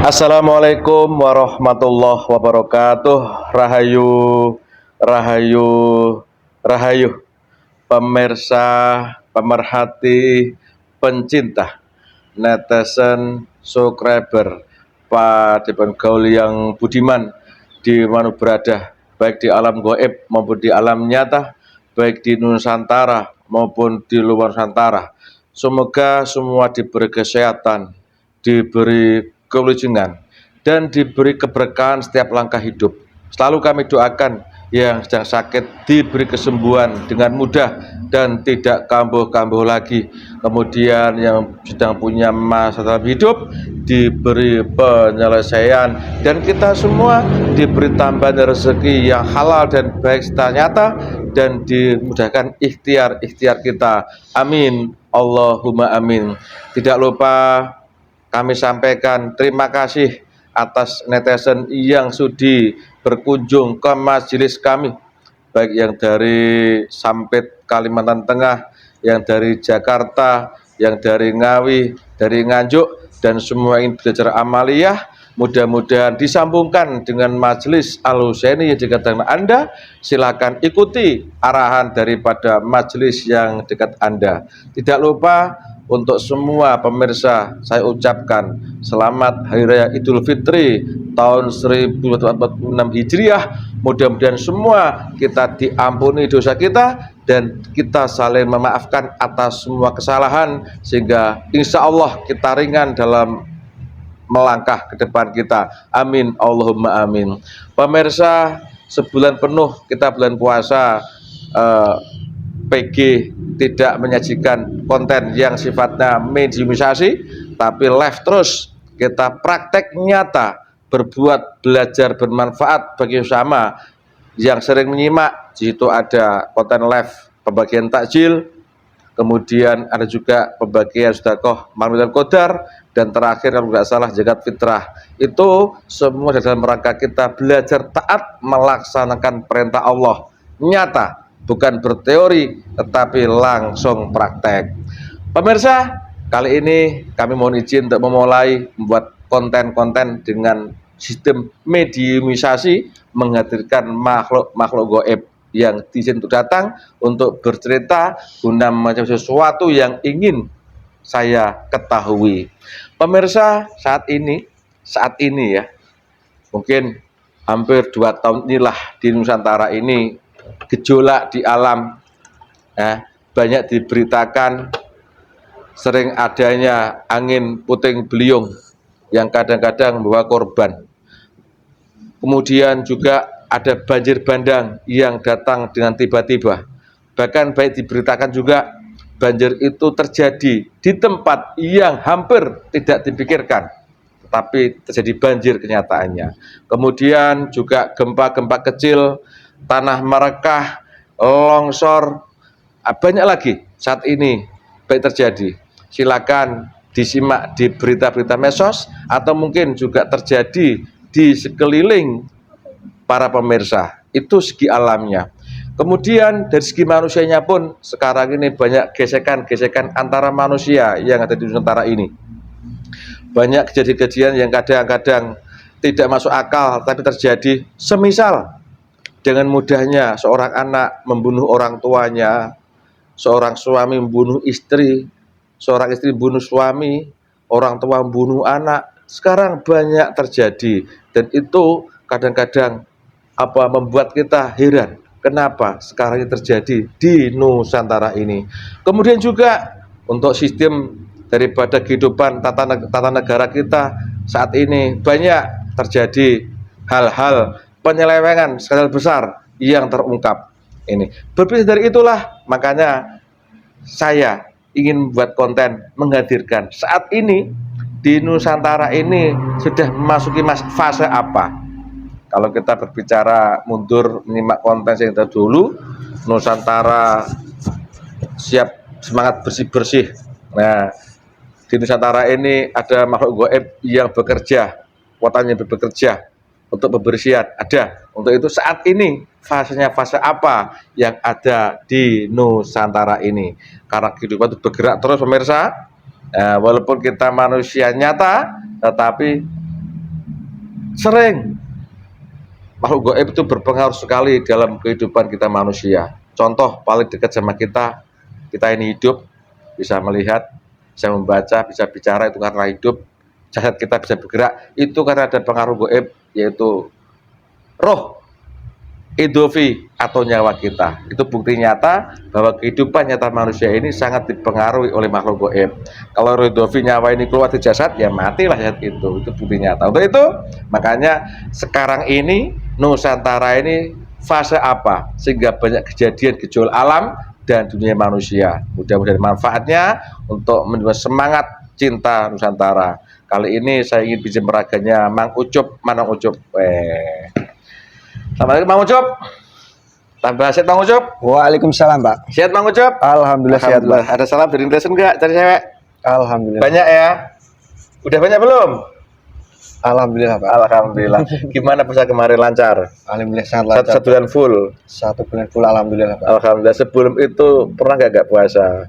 Assalamualaikum warahmatullahi wabarakatuh. Rahayu, rahayu, rahayu. Pemirsa, pemerhati, pencinta, netizen, subscriber, Pak Depan Gaul yang budiman di mana berada, baik di alam gaib maupun di alam nyata, baik di Nusantara maupun di luar Nusantara. Semoga semua diberi kesehatan, diberi kelucingan, dan diberi keberkahan setiap langkah hidup. Selalu kami doakan yang sedang sakit diberi kesembuhan dengan mudah dan tidak kambuh-kambuh lagi. Kemudian yang sedang punya masalah dalam hidup diberi penyelesaian, dan kita semua diberi tambahan rezeki yang halal dan baik secara nyata, dan dimudahkan ikhtiar-ikhtiar kita. Amin, Allahumma amin. Tidak lupa kami sampaikan terima kasih atas netizen yang sudi berkunjung ke majelis kami, baik yang dari Sampit, Kalimantan Tengah, yang dari Jakarta, yang dari Ngawi, dari Nganjuk, dan semua ingin belajar amaliyah. Mudah-mudahan disambungkan dengan majelis Al-Husaini yang dekat dengan Anda. Silakan ikuti arahan daripada majelis yang dekat Anda. Tidak lupa untuk semua pemirsa, saya ucapkan selamat Hari Raya Idul Fitri tahun 1446 Hijriah. Mudah-mudahan semua kita diampuni dosa kita dan kita saling memaafkan atas semua kesalahan, sehingga insya Allah kita ringan dalam melangkah ke depan kita. Amin, Allahumma amin. Pemirsa, sebulan penuh kita bulan puasa, PG tidak menyajikan konten yang sifatnya mediumisasi, tapi live terus. Kita praktek nyata, berbuat, belajar, bermanfaat bagi sesama. Yang sering menyimak, di situ ada konten live pembagian takjil, kemudian ada juga pembagian sedekah malam qadar, dan terakhir kalau nggak salah zakat fitrah. Itu semua dalam rangka kita belajar taat melaksanakan perintah Allah nyata, bukan berteori tetapi langsung praktek. Pemirsa, kali ini kami mohon izin untuk memulai membuat konten-konten dengan sistem mediumisasi, menghadirkan makhluk-makhluk gaib yang diizin untuk datang untuk bercerita guna macam sesuatu yang ingin saya ketahui. Pemirsa, saat ini ya, mungkin hampir 2 tahun inilah di Nusantara ini gejolak di alam, banyak diberitakan sering adanya angin puting beliung yang kadang-kadang membawa korban. Kemudian juga ada banjir bandang yang datang dengan tiba-tiba. Bahkan baik diberitakan juga banjir itu terjadi di tempat yang hampir tidak dipikirkan, tetapi terjadi banjir kenyataannya. Kemudian juga gempa-gempa kecil, tanah merekah, longsor, banyak lagi saat ini baik terjadi. Silakan disimak di berita-berita medsos atau mungkin juga terjadi di sekeliling para pemirsa. Itu segi alamnya. Kemudian dari segi manusianya pun sekarang ini banyak gesekan-gesekan antara manusia yang ada di Nusantara ini. Banyak kejadian-kejadian yang kadang-kadang tidak masuk akal tapi terjadi. Semisal dengan mudahnya seorang anak membunuh orang tuanya, seorang suami membunuh istri, seorang istri membunuh suami, orang tua membunuh anak. Sekarang banyak terjadi, dan itu kadang-kadang membuat kita heran kenapa sekarang ini terjadi di Nusantara ini. Kemudian juga untuk sistem daripada kehidupan tata negara kita saat ini banyak terjadi hal-hal penyelewengan skala besar yang terungkap ini. Berpisah dari itulah makanya saya ingin membuat konten menghadirkan saat ini di Nusantara ini sudah memasuki fase apa. Kalau kita berbicara mundur menyimak konten yang terdahulu, Nusantara siap semangat bersih-bersih. Nah, di Nusantara ini ada makhluk gaib yang bekerja, kekuatannya bekerja untuk pembersihan. Ada. Untuk itu saat ini fasenya fase apa yang ada di Nusantara ini. Karena kehidupan itu bergerak terus pemirsa. Walaupun kita manusia nyata, tetapi Sering. Makhluk gaib itu berpengaruh sekali dalam kehidupan kita manusia. Contoh paling dekat sama kita ini hidup, bisa melihat, bisa membaca, bisa bicara, itu karena hidup. Jasad kita bisa bergerak, itu karena ada pengaruh gaib, yaitu roh, idofi atau nyawa kita. Itu bukti nyata bahwa kehidupan nyata manusia ini sangat dipengaruhi oleh makhluk gaib. Kalau roh idofi nyawa ini keluar di jasad, ya matilah jasad itu. Itu bukti nyata. Untuk itu, makanya sekarang ini Nusantara ini fase apa sehingga banyak kejadian gejolak alam dan dunia manusia. Mudah-mudahan manfaatnya untuk menambah semangat cinta Nusantara. Kali ini saya ingin pinjam meraganya Mang Ucup, Manong Ucup. Assalamualaikum Mang Ucup. Tambah sehat Mang Ucup. Waalaikumsalam Pak. Sehat Mang Ucup. Alhamdulillah sehat Pak. Ada salam dari Indonesian enggak cari cewek? Alhamdulillah. Banyak ya. Udah banyak belum? Alhamdulillah Pak. Alhamdulillah. Gimana puasa kemarin lancar? Alhamdulillah sangat lancar. Satu bulan full. 1 bulan full alhamdulillah Pak. Alhamdulillah. Sebelum itu pernah nggak puasa?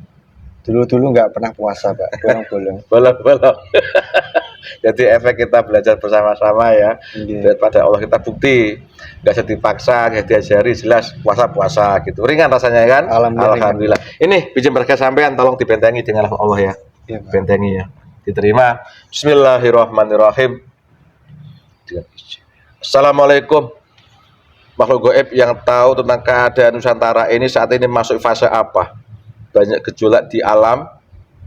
Dulu nggak pernah puasa Pak. Bolong-bolong. Bolong-bolong. Jadi efek kita belajar bersama-sama ya. Daripada Allah kita bukti. Nggak usah dipaksa, nggak diajari, jelas puasa gitu. Ringan rasanya kan? Alhamdulillah. Ini pinjam berkah sampean, tolong dibentengi dengan Allah ya. Ya, bentengi ya. Diterima. Bismillahirrahmanirrahim. Assalamualaikum. Makhluk gaib yang tahu tentang keadaan Nusantara ini saat ini masuk fase apa? Banyak gejolak di alam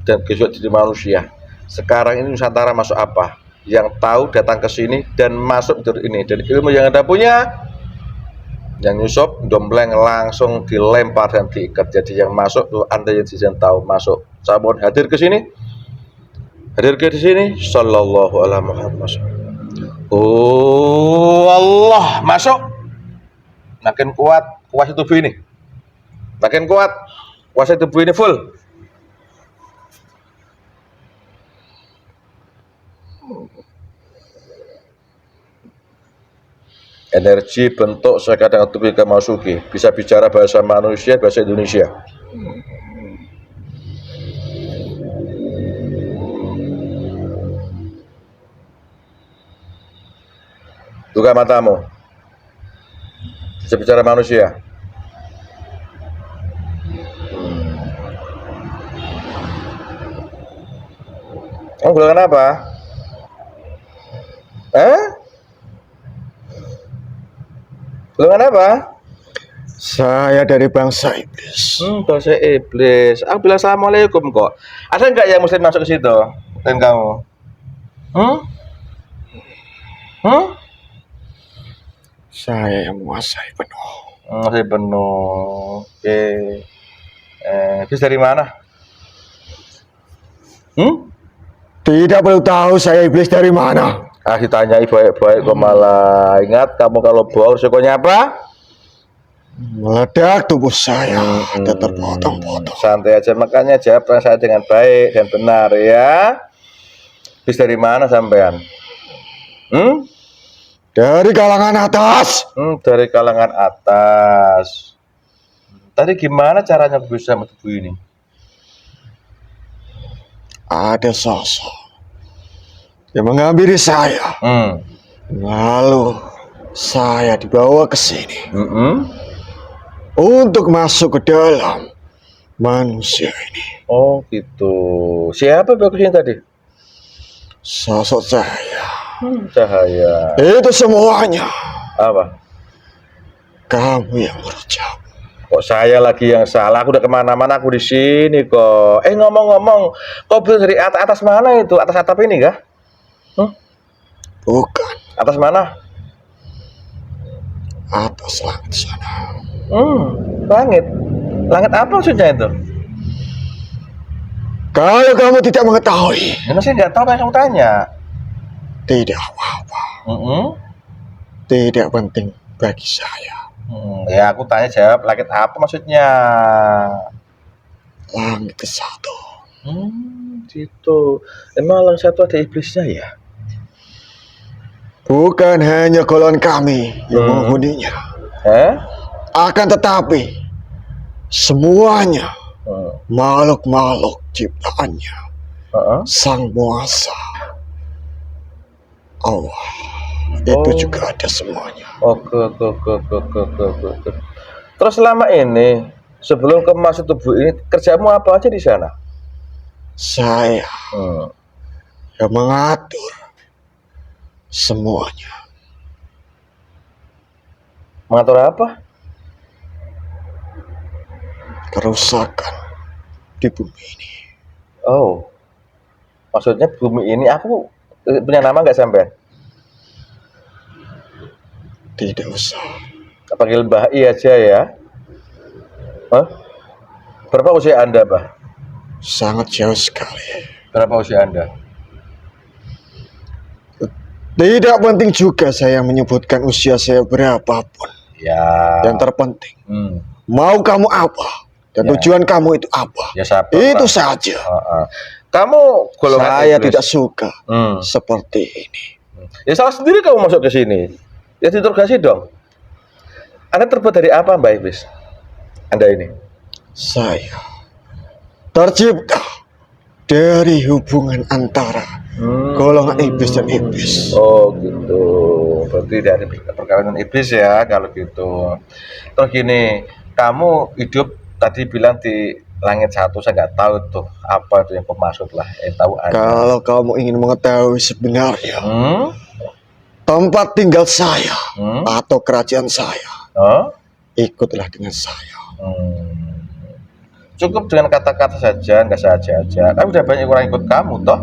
dan gejolak di manusia. Sekarang ini Nusantara masuk apa? Yang tahu datang ke sini dan masuk di ini. Dan ilmu yang Anda punya, yang nyusup, dombleng langsung dilempar dan diikat. Jadi yang masuk tuh Anda yang tidak tahu masuk. Saya mohon hadir ke sini. Hadir ke di sini. Sallallahu alaihi Muhammad. Oh Allah, masuk. Makin kuat kuasa tubuh ini. Makin kuat kuasa tubuh ini full. Energi bentuk sekadang tubuh Kamasuki, bisa bicara bahasa manusia, bahasa Indonesia. Buka matamu. Bisa bicara manusia. Kamu golongan apa? Golongan apa? Saya dari bangsa iblis. Bangsa iblis. Aku bilang assalamualaikum kok. Ada nggak yang muslim masuk ke situ? Dan kamu? Saya yang menguasai penuh. Masih penuh. Oke. Iblis dari mana? Tidak perlu tahu saya iblis dari mana. Ditanyai baik-baik kok malah. Ingat, kamu kalau bohong resikonya apa? Meledak tubuh saya dan terpotong-potong. Santai aja, makanya jawab saya dengan baik dan benar ya. Iblis dari mana sampean? Dari kalangan atas. Dari kalangan atas. Tadi gimana caranya bisa tubuh ini? Ada sosok yang menghampiri saya. Lalu saya dibawa ke sini untuk masuk ke dalam manusia ini. Oh gitu. Siapa bawa ke sini tadi? Sosok saya. Cahaya. Itu semuanya. Apa? Kamu yang berucap. Kok saya lagi yang salah? Aku udah kemana-mana, aku di sini kok. Ngomong-ngomong, kok dari atas mana itu? Atas atap ini kah? Bukan. Atas mana? Atas langit sana. Langit. Langit apa maksudnya itu? Kalau kamu tidak mengetahui, Saya nggak tahu apa yang kamu tanya. tidak apa-apa. Tidak penting bagi saya. Ya aku tanya jawab, langit apa maksudnya? Langit ke-1. Gitu. Emang langit 1 ada iblisnya ya? Bukan hanya golongan kami yang menghuninya. Akan tetapi semuanya makhluk-makhluk ciptaannya Sang Muasa Allah. Itu Oh, juga ada semuanya. oke, oke, oke, oke, oke, oke, oke, oke. Terus selama ini, sebelum kamu masuk tubuh ini, kerjamu apa aja di sana? Saya Hmm. yang mengatur semuanya. Mengatur apa? Kerusakan di bumi ini. Oh, maksudnya bumi ini aku punya nama nggak sampai? Tidak usah. Panggil Mbah I aja ya. Hah? Berapa usia Anda, Mbah? Sangat jauh sekali. Berapa usia Anda? Tidak penting juga saya menyebutkan usia saya berapapun. Ya. Yang terpenting, Hmm. mau kamu apa dan Ya. tujuan kamu itu apa. Ya sabar. Itu Lah. saja. Kamu golongan Saya iblis. tidak suka Hmm. seperti ini. Ya salah sendiri kamu masuk ke sini. Ya diinterogasi dong. Anda terbuat dari apa, Mbak Iblis? Anda ini. Saya tercipta dari hubungan antara golongan iblis dan iblis. Oh gitu. Berarti dari perkawinan iblis ya kalau gitu. Terus gini, kamu hidup tadi bilang di langit satu, saya nggak tahu tuh apa itu yang maksud lah. Tahu Anda. Kalau kamu ingin mengetahui sebenarnya tempat tinggal saya atau kerajaan saya, ikutlah dengan saya. Cukup dengan kata-kata saja, nggak saja. Kan udah banyak orang ikut kamu toh.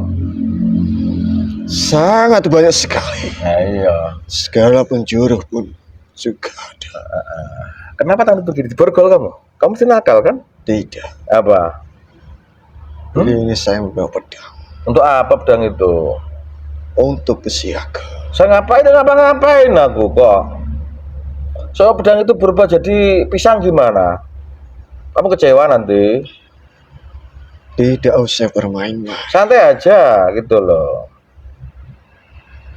Sangat banyak sekali. Nah, iya. Segala penjuru pun juga ada. Kenapa kamu begini? Diborgol kamu? Kamu sih nakal kan? Tidak. Apa? Ini saya membawa pedang. Untuk apa pedang itu? Untuk bersiaga. Saya ngapa-ngapain aku kok. Soal pedang itu berubah jadi pisang gimana? Kamu kecewa nanti. Tidak usah bermain-main. Santai aja gitu loh.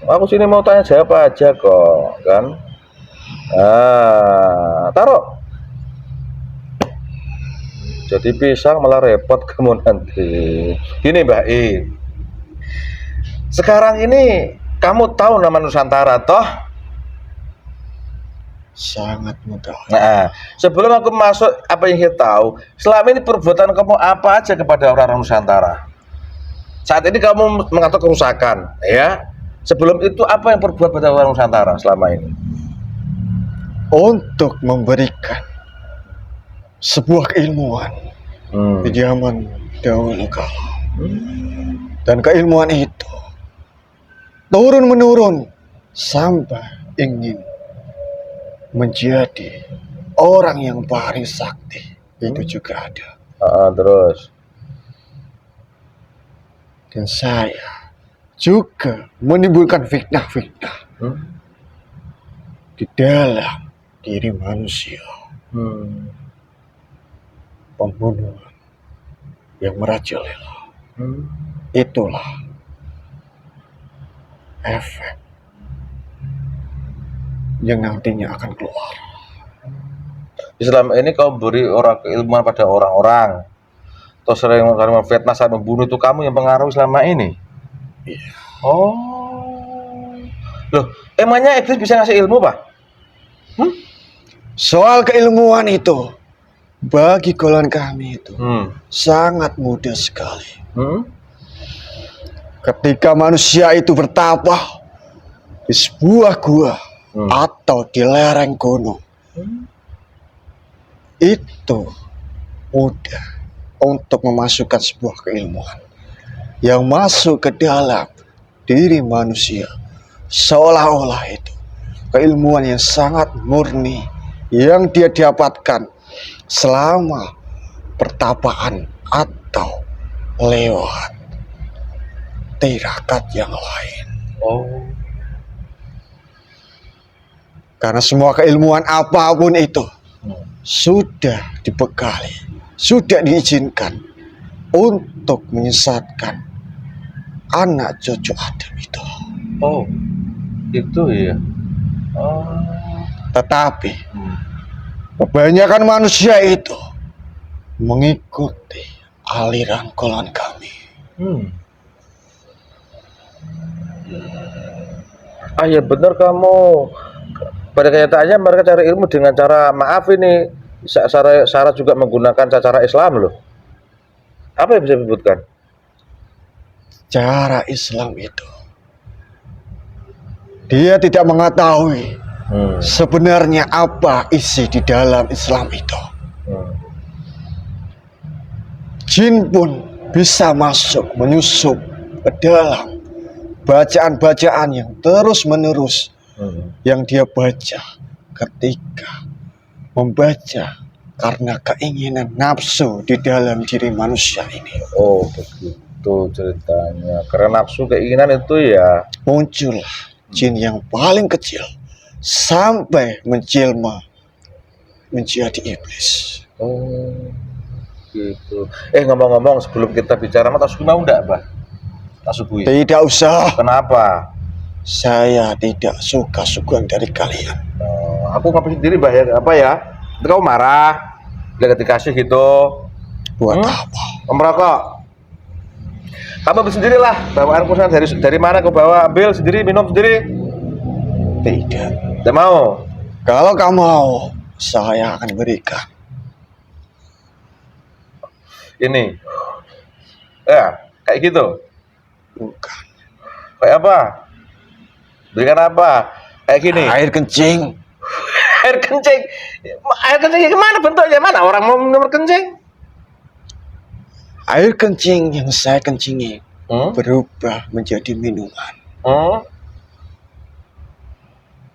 Aku sini mau tanya jawab aja kok, kan? Taruh. Jadi pisang malah repot kamu nanti. Gini Mbak I. Sekarang ini kamu tahu nama Nusantara toh? Sangat mudah. Nah, sebelum aku masuk, apa yang kita tahu? Selama ini perbuatan kamu apa aja kepada orang-orang Nusantara? Saat ini kamu mengatur kerusakan, ya. Sebelum itu apa yang perbuat pada orang Nusantara selama ini? Untuk memberikan sebuah keilmuan di zaman dahulu kala. Dan keilmuan itu turun-menurun sampai ingin menjadi orang yang paling sakti. Itu juga ada. Terus? Dan saya juga menimbulkan fitnah-fitnah di dalam diri manusia. Pembunuhan yang merajalela. Itulah efek yang nantinya akan keluar. Selama ini kau beri orang keilmuan pada orang-orang, atau sering memfitnah saat membunuh, itu kamu yang pengaruh selama ini? Iya. Oh, loh, emangnya iblis bisa ngasih ilmu, Pak? Soal keilmuan itu, bagi golongan kami itu sangat mudah sekali. Ketika manusia itu bertapa di sebuah gua atau di lereng gunung, itu mudah untuk memasukkan sebuah keilmuan yang masuk ke dalam diri manusia, seolah-olah itu keilmuan yang sangat murni yang dia dapatkan selama pertapaan atau lewat tirakat yang lain. Karena semua keilmuan apapun itu sudah dibekali, sudah diizinkan untuk menyesatkan anak cucu Adam itu. Oh, itu ya. Tetapi kebanyakan manusia itu mengikuti aliran golongan kami. Ah ya benar kamu. Pada kenyataannya mereka cari ilmu dengan cara maaf ini. Sarah juga menggunakan cara Islam loh. Apa yang bisa disebutkan? Cara Islam itu, dia tidak mengetahui sebenarnya apa isi di dalam Islam itu. Jin pun bisa masuk menyusup ke dalam bacaan-bacaan yang terus-menerus yang dia baca ketika membaca karena keinginan nafsu di dalam diri manusia ini. Oh begitu ceritanya. Karena nafsu keinginan itu ya Muncullah jin yang paling kecil sampai menjelma menjadi iblis. oh gitu. Ngomong-ngomong sebelum kita bicara mata subuh mau enggak, Bah? Tasubui. Tidak usah. Kenapa? Saya tidak suka suguhan dari kalian. Aku ngopi sendiri, Bah, ya. Apa ya? Nanti kamu marah. Dia dikasih gitu. Buat apa? Merokok. Kamu ambil sendiri lah. Bawaan kusan dari mana kau bawa? Ambil sendiri, minum sendiri. Tidak. Tidak mau. Kalau kamu mau, saya akan berikan. Ini. Ya, kayak gitu. Bukan. Kayak apa? Berikan apa? Kayak gini. Air kencing. Air kencing. Air kencing gimana bentuknya? Mana orang mau minum air kencing? Air kencing yang saya kencingi berubah menjadi minuman.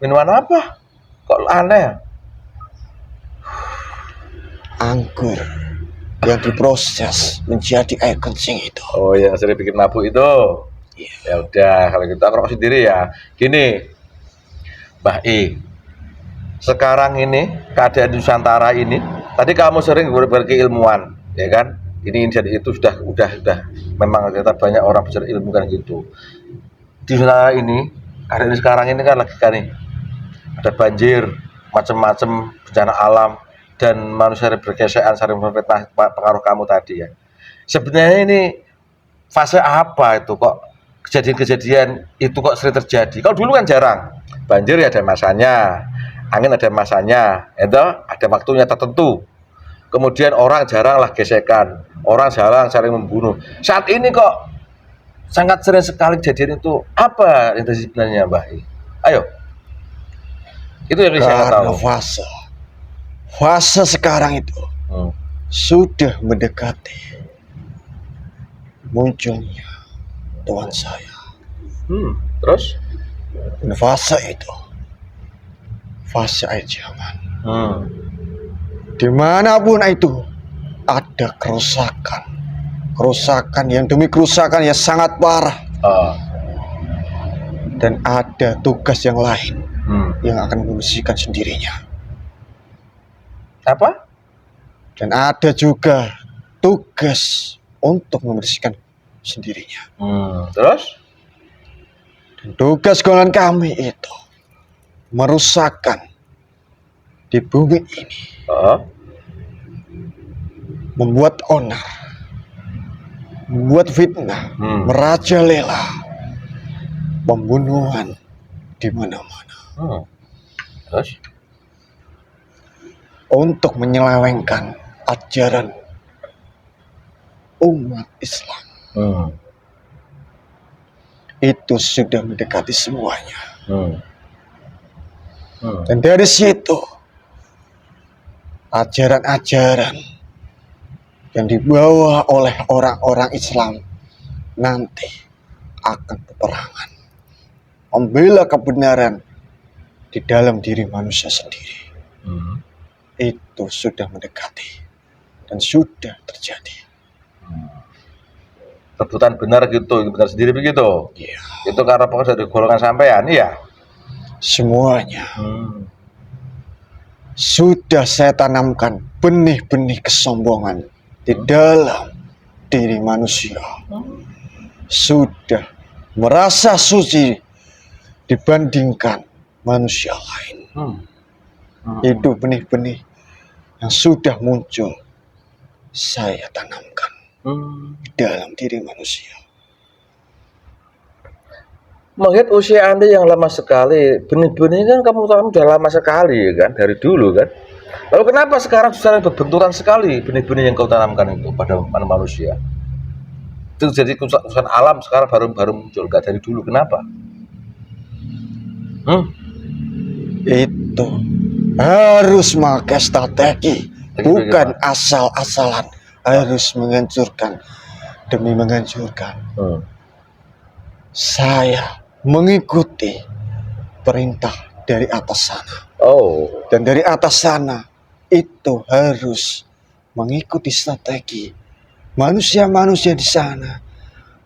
Minuman apa? Kok aneh? Anggur yang diproses menjadi air kencing itu. Oh ya, sering bikin mabuk itu. Iya. Ya udah, kalau gitu aku rokok sendiri ya. Gini, Mbah I. Sekarang ini keadaan Nusantara ini, tadi kamu sering berkeilmuan, ya kan? Ini dan itu sudah memang ternyata banyak orang belajar ilmu kan gitu. Di Nusantara ini, keadaan ini sekarang ini kan lagi kan nih, ada banjir, macam-macam bencana alam dan manusia bergesekan saling memfitnah pengaruh kamu tadi ya. Sebenarnya ini fase apa itu kok kejadian-kejadian itu kok sering terjadi? Kalau dulu kan jarang. Banjir ya ada masanya, angin ada masanya, itu ada waktunya tertentu. Kemudian orang jarang lah gesekan, orang jarang saling membunuh. Saat ini kok sangat sering sekali kejadian itu. Apa yang terjadi sebenarnya, Mbah? Ayo. Itu yang saya tahu. Fase sekarang itu sudah mendekati munculnya Tuhan saya. Terus? Dan fase itu, fase akhir zaman. Dimanapun itu ada kerusakan yang demi kerusakan yang sangat parah. Dan ada tugas yang lain yang akan membersihkan sendirinya. Apa? Dan ada juga tugas untuk membersihkan sendirinya. Terus? Dan tugas golongan kami itu merusakkan di bumi ini, membuat onar, membuat fitnah, merajalela, pembunuhan di mana-mana. Terus? Untuk menyelewengkan ajaran umat Islam. Itu sudah mendekati semuanya. Dan dari situ ajaran-ajaran yang dibawa oleh orang-orang Islam nanti akan peperangan, membela kebenaran di dalam diri manusia sendiri. Itu sudah mendekati dan sudah terjadi. Rebutan benar gitu, benar sendiri begitu. Iya. Itu karena pokoknya dari golongan sampean, iya. Semuanya sudah saya tanamkan benih-benih kesombongan di dalam diri manusia. Sudah merasa suci dibandingkan manusia lain. Itu benih-benih yang sudah muncul saya tanamkan di dalam diri manusia. Melihat usia Anda yang lama sekali, benih-benih kan kamu tahu udah lama sekali ya kan, dari dulu kan. Lalu kenapa sekarang secara berbenturan sekali benih-benih yang kau tanamkan itu pada manusia? Itu jadi keputusan alam sekarang baru muncul, gak dari dulu. Kenapa? Itu harus pakai strategi, bukan asal-asalan. Harus menghancurkan demi menghancurkan. Saya mengikuti perintah dari atas sana. Dan dari atas sana itu harus mengikuti strategi manusia-manusia di sana.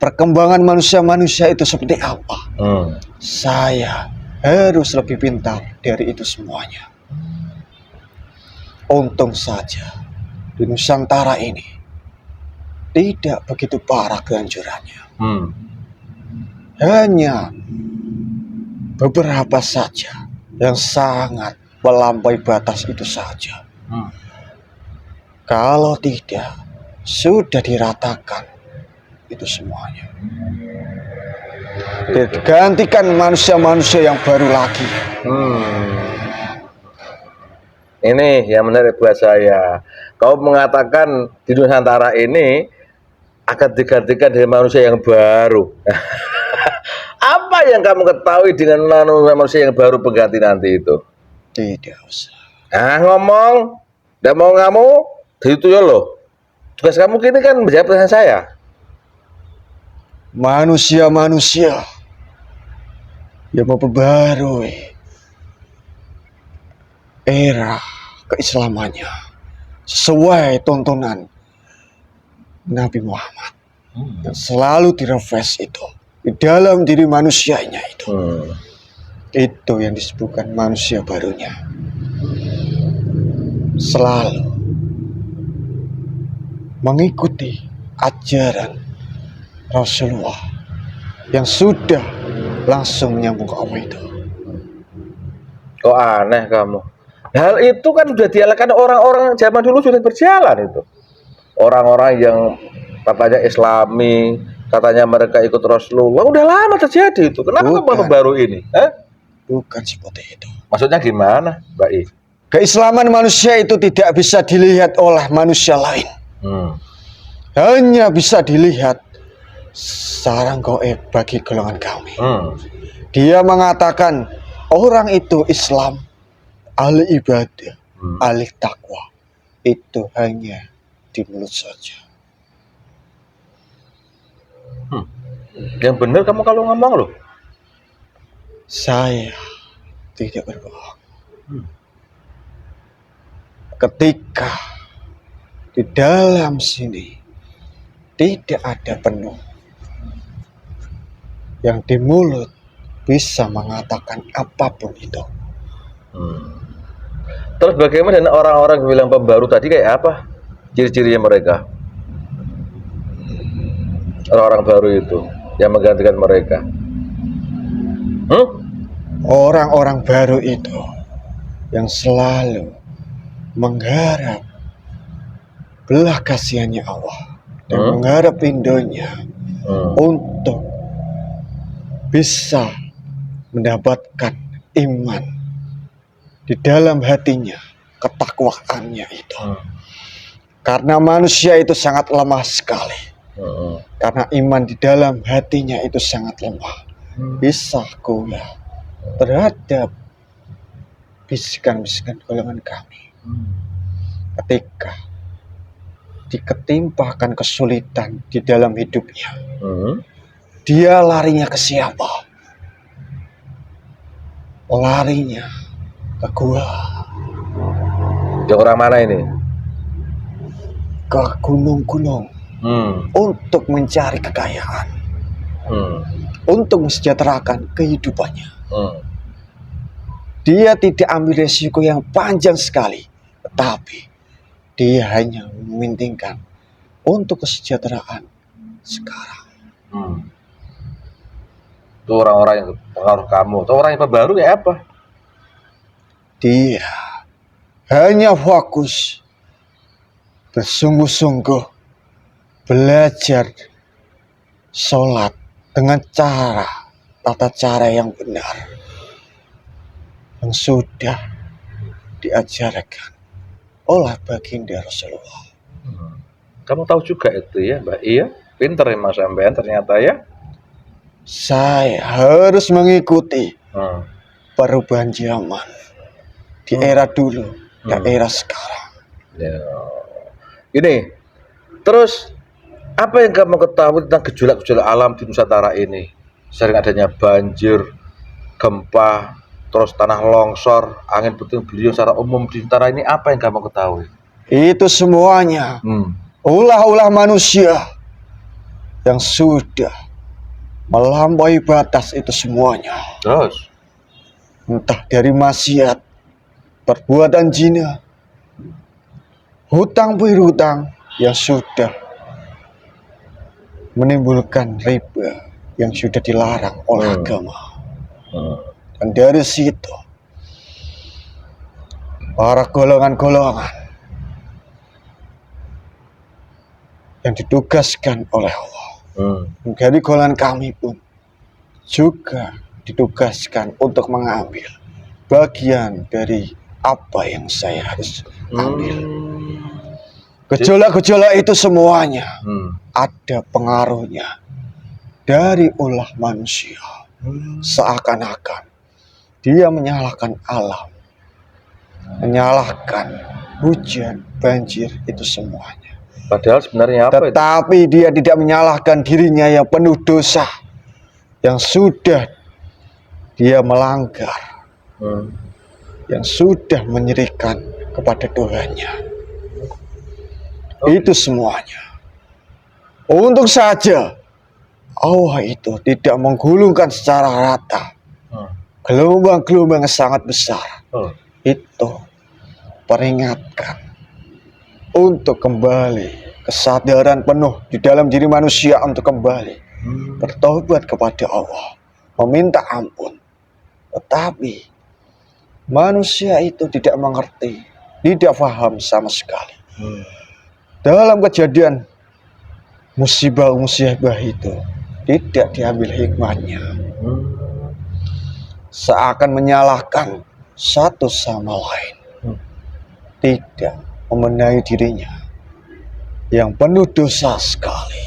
Perkembangan manusia-manusia itu seperti apa? Saya harus lebih pintar dari itu semuanya. Untung saja di Nusantara ini tidak begitu parah kehancurannya. Hanya beberapa saja yang sangat melampaui batas itu saja. Kalau tidak, sudah diratakan itu semuanya. Digantikan manusia-manusia yang baru lagi. Ini yang menarik buat saya. Kau mengatakan di Nusantara ini akan digantikan dengan manusia yang baru. Apa yang kamu ketahui dengan manusia yang baru pengganti nanti itu? Tidak usah. Ngomong, tidak mau kamu, itu ya loh. Tugas kamu kini kan menjawab pertanyaan saya. Manusia-manusia yang memperbarui era keislamannya sesuai tontonan Nabi Muhammad yang selalu direfresh itu di dalam diri manusianya itu. Itu yang disebutkan manusia barunya. Selalu mengikuti ajaran Rasulullah yang sudah langsung menyambung ke Allah itu. Kok aneh kamu? Hal itu kan sudah dialakan orang-orang zaman dulu, sudah berjalan itu. Orang-orang yang katanya Islami, katanya mereka ikut Rasulullah, udah lama terjadi itu. Kenapa baru ini? Bukan seperti itu. Maksudnya gimana, Mbak I? Keislaman manusia itu tidak bisa dilihat oleh manusia lain. Hanya bisa dilihat sarang goib bagi golongan kami. Dia mengatakan orang itu Islam, ahli ibadah, ahli takwa. Itu hanya di mulut saja. Yang benar kamu kalau ngomong loh. Saya tidak berbohong. Ketika di dalam sini tidak ada penuh yang di mulut bisa mengatakan apapun itu. Terus bagaimana dengan orang-orang yang bilang pembaru tadi, kayak apa ciri-cirinya mereka? Orang-orang baru itu yang menggantikan mereka. Orang-orang baru itu yang selalu mengharap belah kasihannya Allah dan mengharap rindunya untuk bisa mendapatkan iman di dalam hatinya, ketakwaannya itu. Karena manusia itu sangat lemah sekali. Karena iman di dalam hatinya itu sangat lemah. Bisa goyah terhadap bisikan-bisikan golongan kami. Ketika diketimpakan kesulitan di dalam hidupnya, dia larinya ke siapa? Larinya ke gua. Yang orang mana ini? Ke gunung-gunung untuk mencari kekayaan, untuk mensejahterakan kehidupannya. Dia tidak ambil resiko yang panjang sekali, tetapi dia hanya mementingkan untuk kesejahteraan sekarang. Itu orang-orang yang pengaruh kamu. Itu orang yang baru kayak apa? Dia hanya fokus bersungguh-sungguh belajar sholat dengan cara tata cara yang benar yang sudah diajarkan oleh baginda Rasulullah. Kamu tahu juga itu ya, Mbak? Iya, pinter ya Mas sampean ternyata ya. Saya harus mengikuti perubahan zaman di era dulu dan era sekarang. Ya. Ini, terus apa yang kamu ketahui tentang gejolak-gejolak alam di Nusantara ini? Sering adanya banjir, gempa, terus tanah longsor, angin puting beliung secara umum di Nusantara ini, apa yang kamu ketahui? Itu semuanya ulah-ulah manusia yang sudah melampaui batas itu semuanya. Terus? Entah dari maksiat, perbuatan zina, hutang piutang yang sudah menimbulkan riba yang sudah dilarang oleh agama. Dan dari situ para golongan-golongan yang ditugaskan oleh Allah, dari golongan kami pun juga ditugaskan untuk mengambil bagian dari apa yang saya harus ambil. Gejolak-gejolak itu semuanya ada pengaruhnya dari ulah manusia. Seakan-akan dia menyalahkan alam, menyalahkan hujan, banjir, itu semuanya. Padahal sebenarnya apa itu? Tetapi dia tidak menyalahkan dirinya yang penuh dosa, yang sudah dia melanggar, yang sudah menyirikan kepada Tuhannya. Itu semuanya. Untuk saja Allah itu tidak menggulungkan secara rata gelombang-gelombang yang sangat besar. Itu peringatkan untuk kembali kesadaran penuh di dalam diri manusia untuk kembali bertobat kepada Allah, meminta ampun. Tetapi manusia itu tidak mengerti, tidak paham sama sekali. Dalam kejadian musibah itu tidak diambil hikmahnya, seakan menyalahkan satu sama lain, tidak membenahi dirinya yang penuh dosa sekali.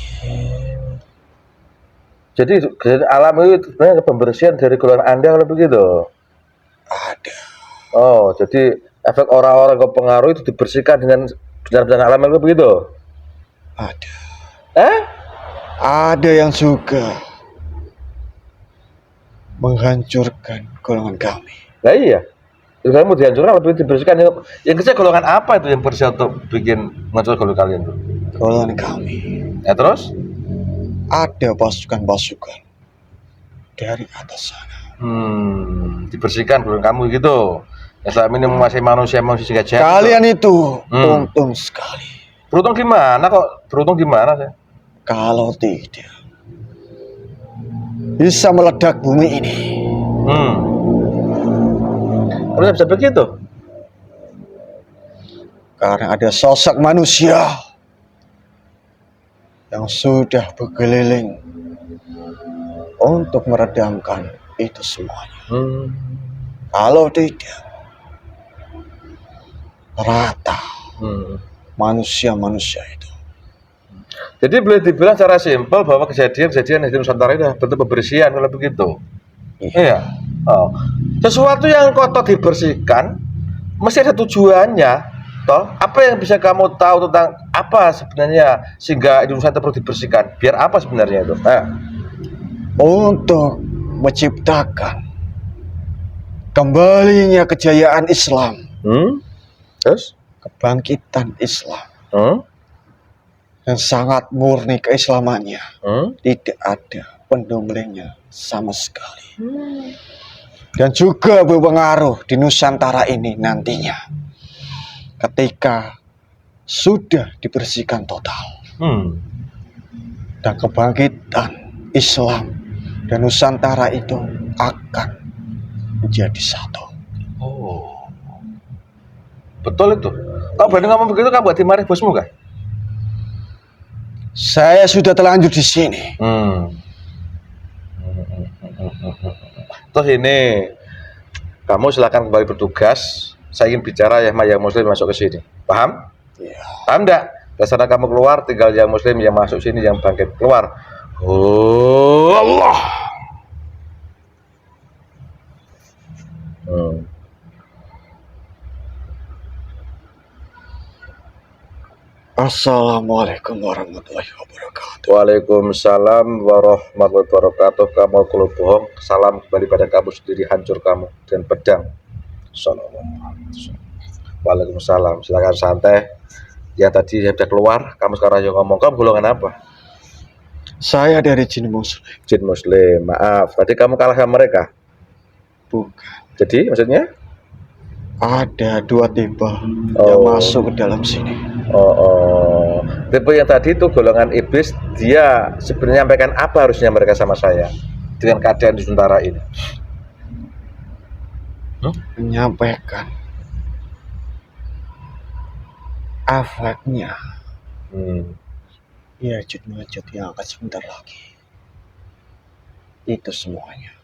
Jadi alam itu sebenarnya pembersihan dari golongan Anda kalau begitu? Ada. Oh, jadi efek orang-orang ke pengaruh itu dibersihkan dengan benar-benar alam kalau begitu? Ada. Ada yang juga menghancurkan golongan kami. Nah iya, itu kamu dihancurkan lebih dibersihkan. Yang kecil golongan apa itu yang bersih untuk bikin menghancurkan golongan kalian tuh? Golongan kami. Ya terus? Ada pasukan-pasukan dari atas sana. Dibersihkan golongan kamu gitu. Ya selama ini masih manusia sehingga jahat. Kalian itu untung sekali. Beruntung gimana kok? Beruntung gimana sih? Kalau tidak bisa meledak bumi ini. Kenapa bisa begitu? Karena ada sosok manusia yang sudah berkeliling untuk meredamkan itu semuanya. Kalau tidak rata manusia-manusia itu. Jadi boleh dibilang secara simpel bahwa kejadian-kejadian di Nusantara itu bentuk pembersihan kalau begitu. Iya. Oh. Sesuatu yang kotor dibersihkan mesti ada tujuannya. Toh, apa yang bisa kamu tahu tentang apa sebenarnya sehingga Indonesia perlu dibersihkan? Biar apa sebenarnya itu? Untuk menciptakan kembalinya kejayaan Islam. Terus? Kebangkitan Islam. Yang sangat murni keislamannya. Tidak ada pendomplengnya sama sekali. Dan juga berpengaruh di Nusantara ini nantinya. Ketika sudah dibersihkan total. Dan kebangkitan Islam dan Nusantara itu akan menjadi satu. Oh. Betul itu. Kau berani ngomong begitu, kau buat dimarahin bosmu kan? Saya sudah terlanjur di sini. Terus ini, kamu silakan kembali bertugas. Saya ingin bicara yang muslim masuk ke sini. Paham? Iya. Paham enggak? Terserah kamu keluar, tinggal yang muslim yang masuk sini, yang bangkit keluar. Oh Allah. Assalamualaikum warahmatullahi wabarakatuh. Waalaikumsalam warahmatullahi wabarakatuh. Kamu kalau bohong, salam kembali pada kamu sendiri, hancur kamu dan pedang. Waalaikumsalam. Silakan santai. Yang tadi sudah keluar, kamu sekarang yang ngomong. Kamu golongan apa? Saya dari jin muslim. Jin muslim. Maaf, tadi kamu kalah sama mereka. Bukan. Jadi maksudnya? Ada 2 tipe yang masuk ke dalam sini. Tipe yang tadi itu golongan iblis. Dia sebenarnya menyampaikan apa harusnya mereka sama saya dengan keadaan di sementara ini? Menyampaikan efeknya. Ya, wujud yang akan sebentar lagi. Itu semuanya.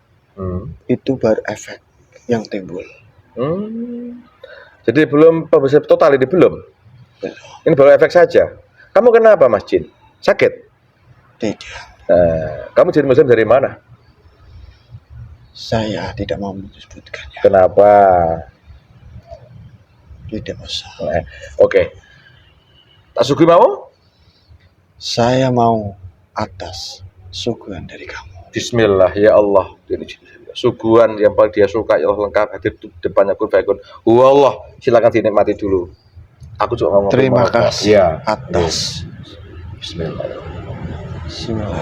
Itu baru efek yang timbul. Jadi belum pembesaran total ini belum? Belum. Ini baru efek saja. Kamu kenapa Mas Jin? Sakit? Tidak. Kamu jin muslim dari mana? Saya tidak mau menyebutkannya. Kenapa? Tidak usah. Oke. Tak sugi mau? Saya mau atas suguhan dari kamu. Bismillah ya Allah. Suguhan yang paling dia suka ya Allah, lengkap hadir depannya kun faikun. Allah, silakan dinikmati dulu. Aku cuma ngomong. Terima kasih ya. atas. Bismillah. Bismillah.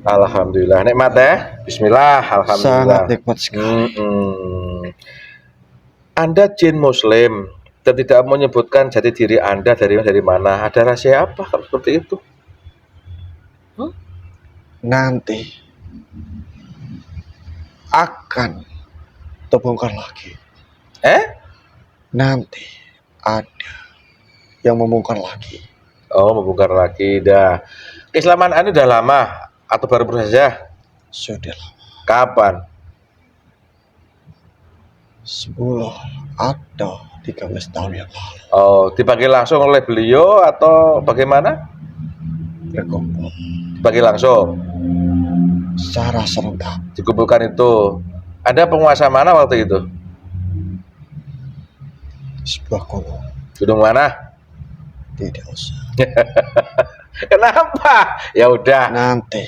Alhamdulillah, nikmat ya. Bismillah, alhamdulillah. Sangat nikmat sekali. Anda jin muslim dan tidak menyebutkan jati diri Anda dari mana. Ada rahasia apa kalau seperti itu? Nanti akan terbongkar lagi. Nanti ada yang membongkar lagi. Oh, membongkar lagi. Dah. Keislaman Anda udah lama atau baru saja? Sudah lama. Kapan? 10 atau 13 tahun yang lalu. Oh, dipanggil langsung oleh beliau atau bagaimana? Berkumpul. Dipanggil langsung. Secara serentak. Dikumpulkan itu. Ada penguasa mana waktu itu? Sebuah gunung. Gunung mana? Tidak usah. Kenapa? Ya udah. Nanti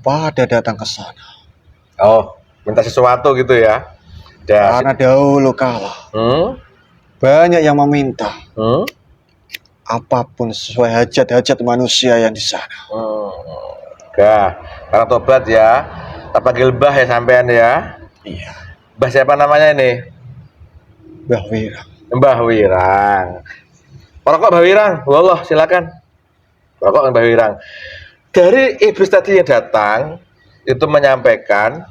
pada datang ke sana. Oh, minta sesuatu gitu ya? Karena dahulu kala banyak yang meminta apapun sesuai hajat-hajat manusia yang di sana. Karena tobat ya. Tak panggil Mbah ya sampean ya. Iya. Mbah siapa namanya ini? Mbah Wirang. Mbah Wirang. Rokok Mbah Wirang, wallah silakan. Rokok Mbah Wirang. Dari iblis tadi yang datang itu menyampaikan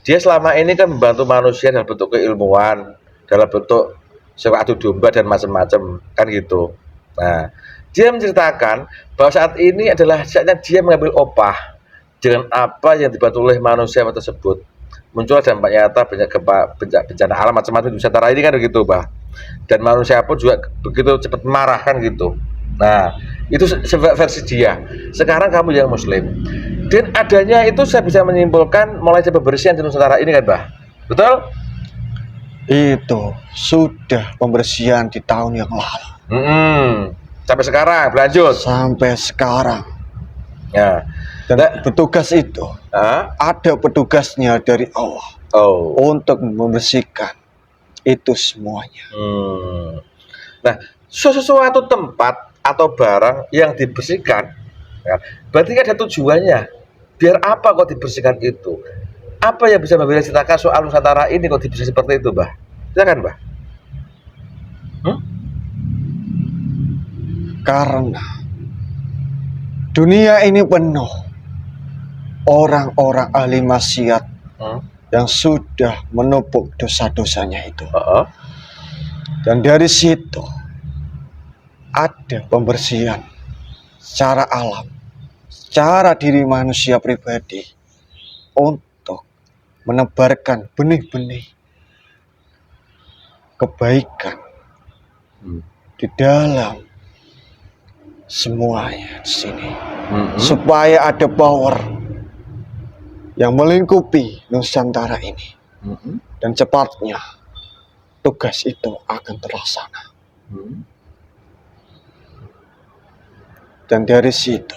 dia selama ini kan membantu manusia dalam bentuk keilmuan, dalam bentuk sewa adu domba dan macam-macam kan gitu. Nah, dia menceritakan bahwa saat ini adalah saatnya dia mengambil opah dengan apa yang dibantu oleh manusia tersebut. Muncul dampak nyata banyak gempa, bencana alam macam-macam di Nusantara ini kan begitu, Bah. Dan manusia pun juga begitu cepat marah kan gitu. Nah, itu versi dia. Sekarang kamu yang muslim. Dan adanya itu saya bisa menyimpulkan mulai dari pembersihan di Nusantara ini kan, Bah. Betul? Itu sudah pembersihan di tahun yang lalu. Sampai sekarang berlanjut. Sampai sekarang. Ya. Dan petugas itu ada petugasnya dari Allah untuk membersihkan itu semuanya. Nah, sesuatu tempat atau barang yang dibersihkan, ya, berarti kan ada tujuannya. Biar apa kok dibersihkan itu? Apa yang bisa Mbak ceritakan soal Nusantara ini kok dibersihkan seperti itu, Mbah? Silakan, Mbah. Karena dunia ini penuh orang-orang ahli maksiat yang sudah menumpuk dosa-dosanya itu. Dan dari situ ada pembersihan secara alam, secara diri manusia pribadi untuk menebarkan benih-benih kebaikan di dalam semuanya di sini. Supaya ada power yang melingkupi Nusantara ini. Dan cepatnya tugas itu akan terlaksana. Dan dari situ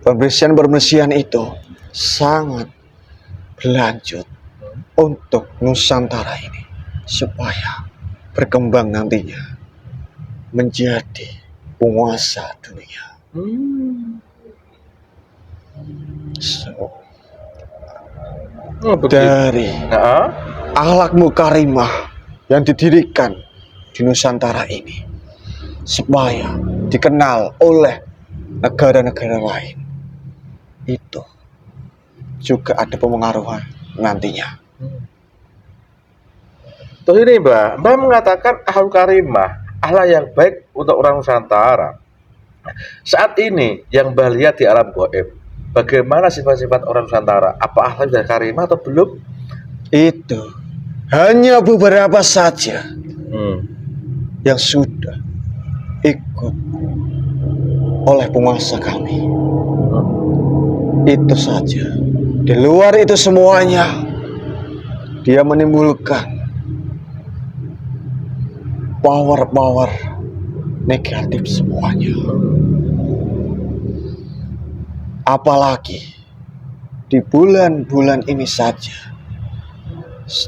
pembersihan itu sangat berlanjut untuk Nusantara ini supaya berkembang nantinya menjadi penguasa dunia. So, dari akhlak mukarimah yang didirikan di Nusantara ini supaya dikenal oleh negara-negara lain, itu juga ada pemengaruhan nantinya. Terus ini Mbah mengatakan akhlak karimah, akhlak yang baik untuk orang Nusantara. Saat ini yang Mbah lihat di alam gaib, bagaimana sifat-sifat orang Nusantara? Apa akhlak sudah karimah atau belum? Itu hanya beberapa saja yang sudah ikut oleh penguasa kami. Itu saja. Di luar itu semuanya dia menimbulkan power negatif semuanya. Apalagi di bulan-bulan ini saja,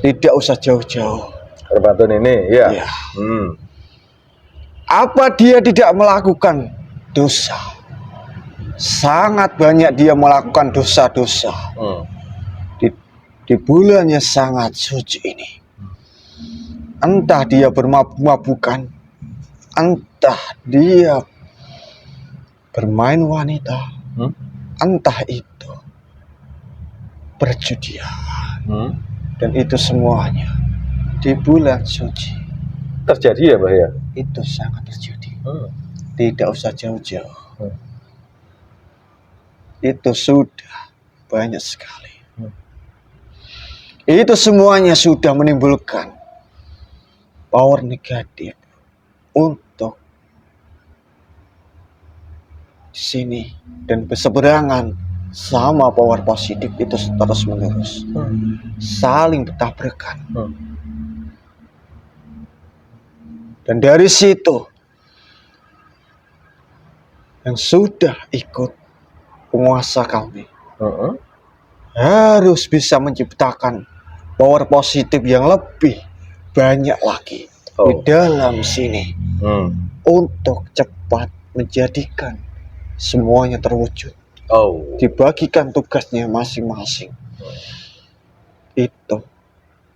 tidak usah jauh-jauh. Ramadan ini ya. Apa dia tidak melakukan dosa? Sangat banyak dia melakukan dosa-dosa di bulan yang sangat suci ini. Entah dia bermabuk-mabukan, entah dia bermain wanita, entah itu perjudian, dan itu semuanya di bulan suci terjadi ya Mbah ya? Itu sangat terjadi. Tidak usah jauh-jauh. Itu sudah banyak sekali. Itu semuanya sudah menimbulkan power negatif untuk di sini dan berseberangan sama power positif itu terus menerus saling bertabrakan. Dan dari situ yang sudah ikut penguasa kami harus bisa menciptakan power positif yang lebih banyak lagi di dalam sini untuk cepat menjadikan semuanya terwujud. Dibagikan tugasnya masing-masing. Itu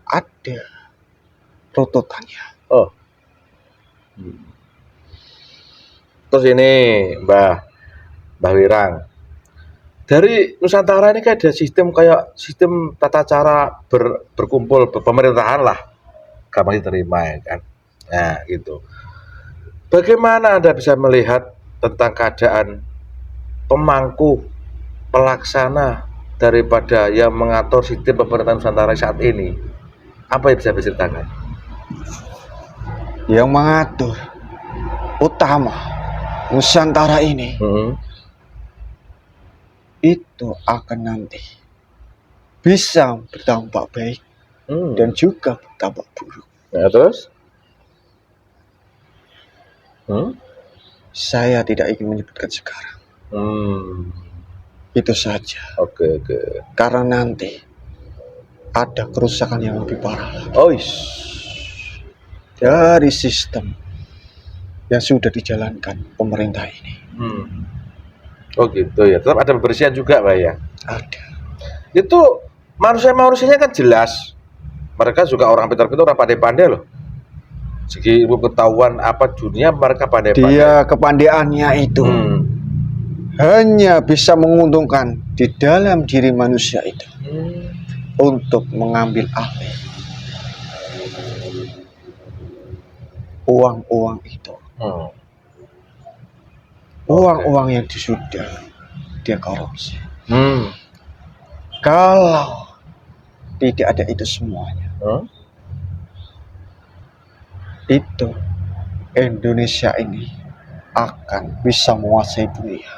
ada runtutannya. Terus ini Mbah Wirang, dari Nusantara ini kan ada sistem tata cara berkumpul pemerintahan lah, gampang diterima ya kan. Nah gitu. Bagaimana Anda bisa melihat tentang keadaan pemangku pelaksana daripada yang mengatur sistem pemerintahan Nusantara saat ini? Apa yang bisa diceritakan? Yang mengatur utama Nusantara ini itu akan nanti bisa berdampak baik dan juga berdampak buruk. Nah, terus? Saya tidak ingin menyebutkan sekarang. Itu saja. Oke. Karena nanti ada kerusakan yang lebih parah lagi. Dari sistem yang sudah dijalankan pemerintah ini. Oh gitu ya. Tetap ada pembersihan juga Pak ya? Ada. Itu manusianya kan jelas. Mereka juga orang pintar-pintar, orang pandai-pandai loh. Segi ilmu pengetahuan apa dunia mereka pandai-pandai. Dia kepandiannya itu hanya bisa menguntungkan di dalam diri manusia itu untuk mengambil alih uang-uang itu. uang-uang yang sudah dia korupsi. Kalau tidak ada itu semuanya, itu Indonesia ini akan bisa menguasai dunia.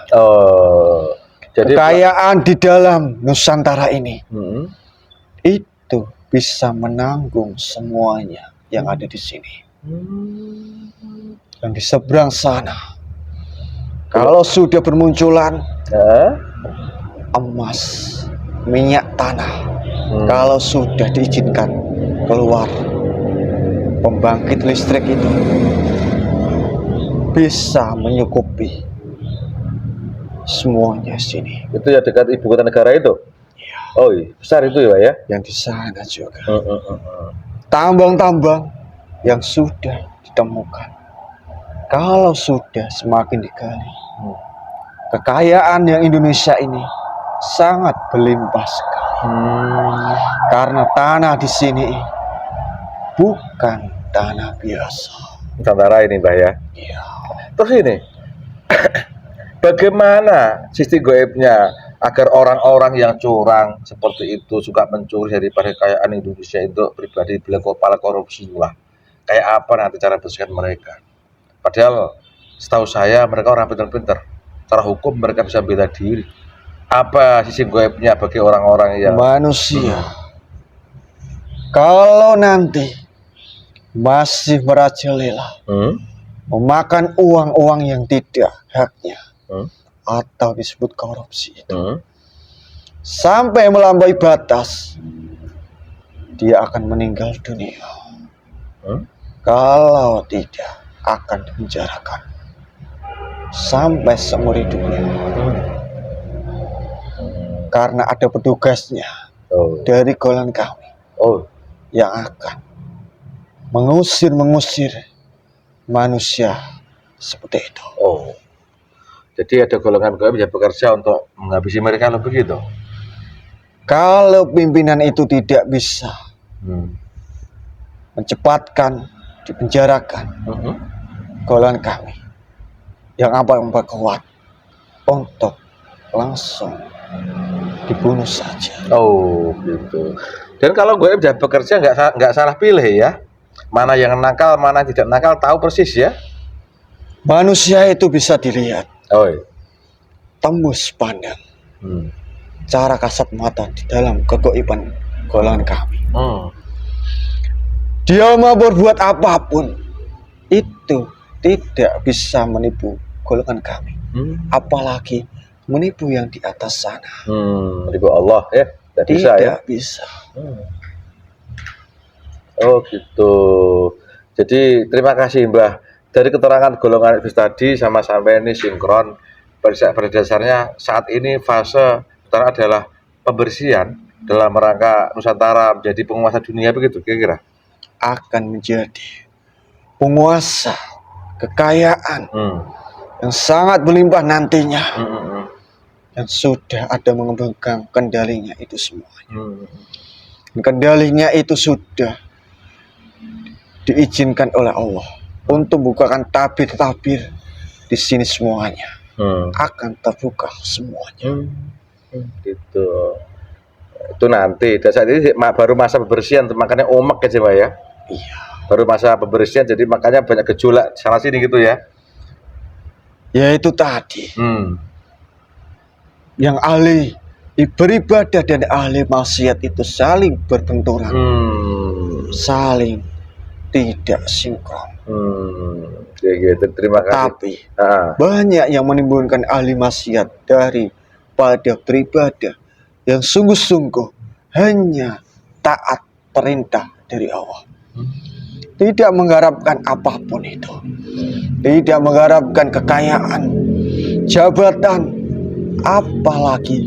Jadi kekayaan di dalam Nusantara ini itu bisa menanggung semuanya yang ada di sini. Dan di seberang sana, kalau sudah bermunculan emas, minyak tanah, kalau sudah diizinkan keluar pembangkit listrik itu bisa menyukupi semuanya sini. Itu ya dekat ibu kota negara itu? Ya. Oh iya, besar itu ya Pak ya? Yang di sana juga. Tambang-tambang yang sudah ditemukan, kalau sudah semakin digali, kekayaan yang Indonesia ini sangat berlimpah sekali. Karena tanah di sini bukan tanah biasa. Nusantara ini Mbah ya? Iya. Terus ini, bagaimana sistem goibnya agar orang-orang yang curang seperti itu, suka mencuri daripada kekayaan Indonesia itu pribadi, bilang kepala korupsi lah. Kayak apa nanti cara bersihkan mereka? Padahal setahu saya mereka orang pintar-pintar. Secara hukum mereka bisa bela diri. Apa sisi goibnya bagi orang-orang yang manusia? Kalau nanti masih merajalela, memakan uang-uang yang tidak haknya, atau disebut korupsi itu, sampai melampaui batas, dia akan meninggal dunia. Kalau tidak, akan dipenjarakan sampai seumur hidupnya. Karena ada petugasnya dari golongan kami yang akan mengusir manusia seperti itu. Jadi ada golongan goib yang bekerja untuk menghabisi mereka, lo begitu? Kalau pimpinan itu tidak bisa mencepatkan, dipenjarakan, golongan kami yang apa kuat untuk langsung dibunuh saja. Gitu. Dan kalau goib sudah bekerja nggak salah pilih ya. Mana yang nakal, mana tidak nakal, tahu persis ya. Manusia itu bisa dilihat. Iya. Tembus pandang. Cara kasat mata di dalam kegoiban golongan kami. Dia mau berbuat apapun, itu tidak bisa menipu golongan kami. Apalagi menipu yang di atas sana. Menipu Allah ya, tidak bisa. Gitu. Jadi terima kasih Mbah. Dari keterangan golongan itu tadi sama sampai ini sinkron. Pada dasarnya saat ini fase pertama adalah pembersihan dalam rangka Nusantara menjadi penguasa dunia, begitu kira-kira? Akan menjadi penguasa kekayaan yang sangat berlimpah nantinya. Dan sudah ada mengembangkan kendalinya itu semuanya. Kendalinya itu sudah diizinkan oleh Allah untuk bukakan tabir-tabir di sini semuanya. Akan terbuka semuanya. Gitu. Itu nanti. Dan saat ini baru masa pembersihan, makanya omak aja Pak ya. Iya. Baru masa pembersihan, jadi makanya banyak gejolak sana sini gitu ya. Ya itu tadi. Yang ahli beribadah dan ahli maksiat itu saling berbenturan, saling tidak sinkron. Ya gitu, terima kasih. Tapi banyak yang menimbulkan ahli maksiat daripada beribadah yang sungguh-sungguh hanya taat perintah dari Allah. Tidak mengharapkan apapun itu, tidak mengharapkan kekayaan, jabatan, apalagi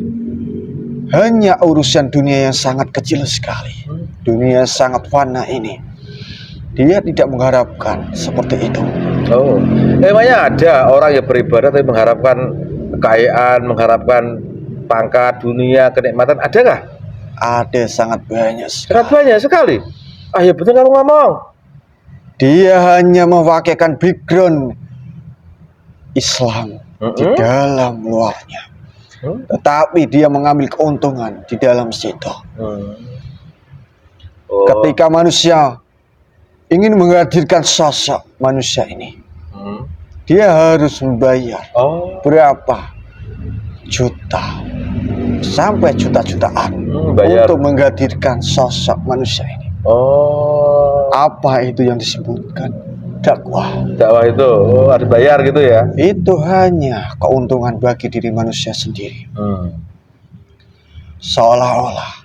hanya urusan dunia yang sangat kecil sekali, dunia yang sangat fana ini. Dia tidak mengharapkan seperti itu. Emangnya ada orang yang beribadah tapi mengharapkan kekayaan, mengharapkan pangkat, dunia, kenikmatan, adakah? Ada, sangat banyak sekali. Sangat banyak sekali. Ya betul kamu ngomong. Dia hanya memakaikan background Islam, di dalam luarnya. Tetapi dia mengambil keuntungan di dalam situ. Ketika manusia ingin menghadirkan sosok manusia ini, dia harus membayar berapa juta sampai juta-jutaan untuk menghadirkan sosok manusia ini. Apa itu yang disebutkan dakwah? Dakwah itu harus bayar gitu ya? Itu hanya keuntungan bagi diri manusia sendiri. Seolah-olah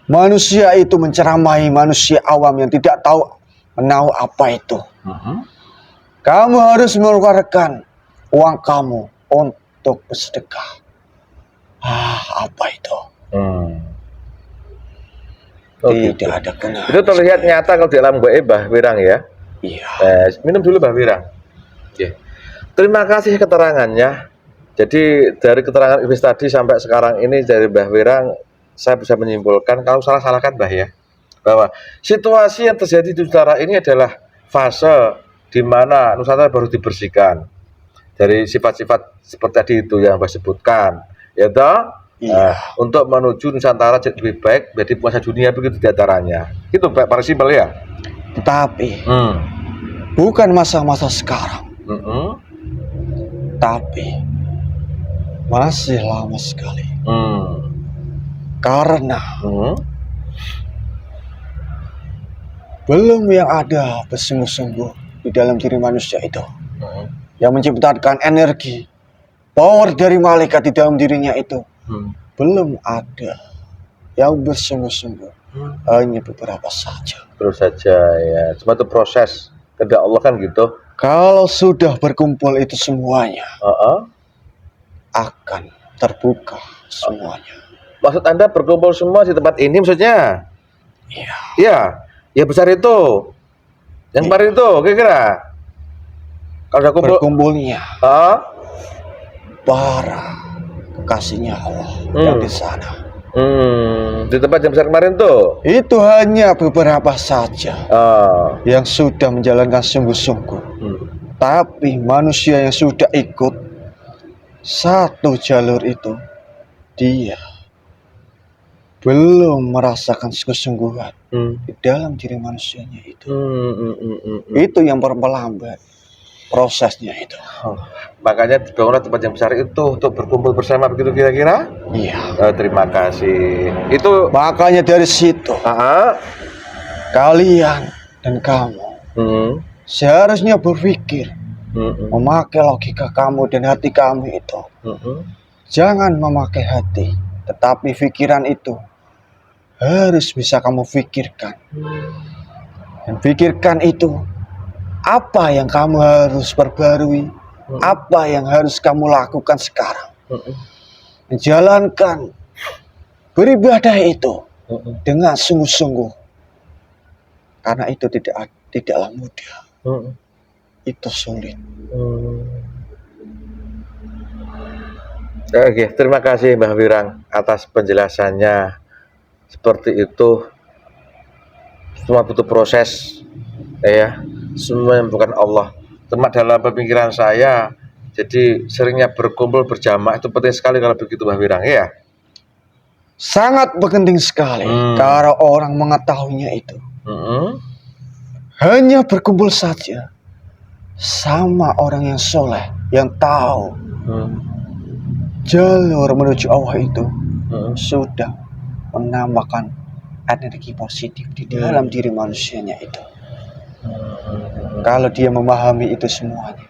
manusia itu menceramai manusia awam yang tidak tahu menahu apa itu. Kamu harus mengeluarkan uang kamu untuk bersedekah. Apa itu? Tidak ada gunanya. Itu terlihat nyata kalau di alam gaib, Mbah Wirang ya. Iya. Minum dulu, Mbah Wirang. Terima kasih keterangannya. Jadi dari keterangan Iblis tadi sampai sekarang ini dari Mbah Wirang, saya bisa menyimpulkan, kalau salah-salahkan Mbah ya, bahwa situasi yang terjadi di Nusantara ini adalah fase di mana Nusantara baru dibersihkan dari sifat-sifat seperti tadi itu yang Mbah sebutkan, ya toh? Untuk menuju Nusantara jadi lebih baik, menjadi penguasa dunia, begitu diantaranya. Itu Pak simpel ya. Tetapi bukan masa-masa sekarang, tapi masih lama sekali. Karena belum yang ada bersungguh-sungguh di dalam diri manusia itu, yang menciptakan energi, power dari malaikat di dalam dirinya itu. Belum ada yang bersungguh-sungguh, hanya beberapa saja. Terus saja ya, cuma itu proses kehendak Allah kan gitu. Kalau sudah berkumpul itu semuanya, akan terbuka semuanya. Maksud Anda berkumpul semua di tempat ini maksudnya? Iya. Iya, ya besar itu. Yang kemarin itu kira-kira. Kalau udah kumpul, berkumpulnya para kekasihnya Allah yang di sana. Di tempat yang besar kemarin tuh. Itu hanya beberapa saja yang sudah menjalankan sungguh-sungguh. Tapi manusia yang sudah ikut satu jalur itu, dia belum merasakan kesungguhan di dalam diri manusianya itu. Itu yang memperlambat prosesnya itu. Makanya dibangunlah tempat yang besar itu untuk berkumpul bersama, begitu kira-kira? Iya. Terima kasih. Itu makanya dari situ kalian dan kamu seharusnya berpikir, memakai logika kamu dan hati kamu itu. Jangan memakai hati, tetapi pikiran itu harus bisa kamu pikirkan. Dan pikirkan itu, apa yang kamu harus perbarui, apa yang harus kamu lakukan sekarang. Menjalankan beribadah itu dengan sungguh-sungguh. Karena itu tidaklah mudah. Itu sulit. Oke, terima kasih Mbah Wirang atas penjelasannya. Seperti itu, semua butuh proses, ya. Semua yang bukan Allah. Cuma dalam pemikiran saya, jadi seringnya berkumpul berjamaah itu penting sekali kalau begitu Mbah Wirang, ya. Sangat penting sekali kalau orang mengetahuinya itu. Hanya berkumpul saja sama orang yang soleh, yang tahu jalur menuju Allah itu sudah menambahkan energi positif di dalam diri manusianya itu. Kalau dia memahami itu semuanya,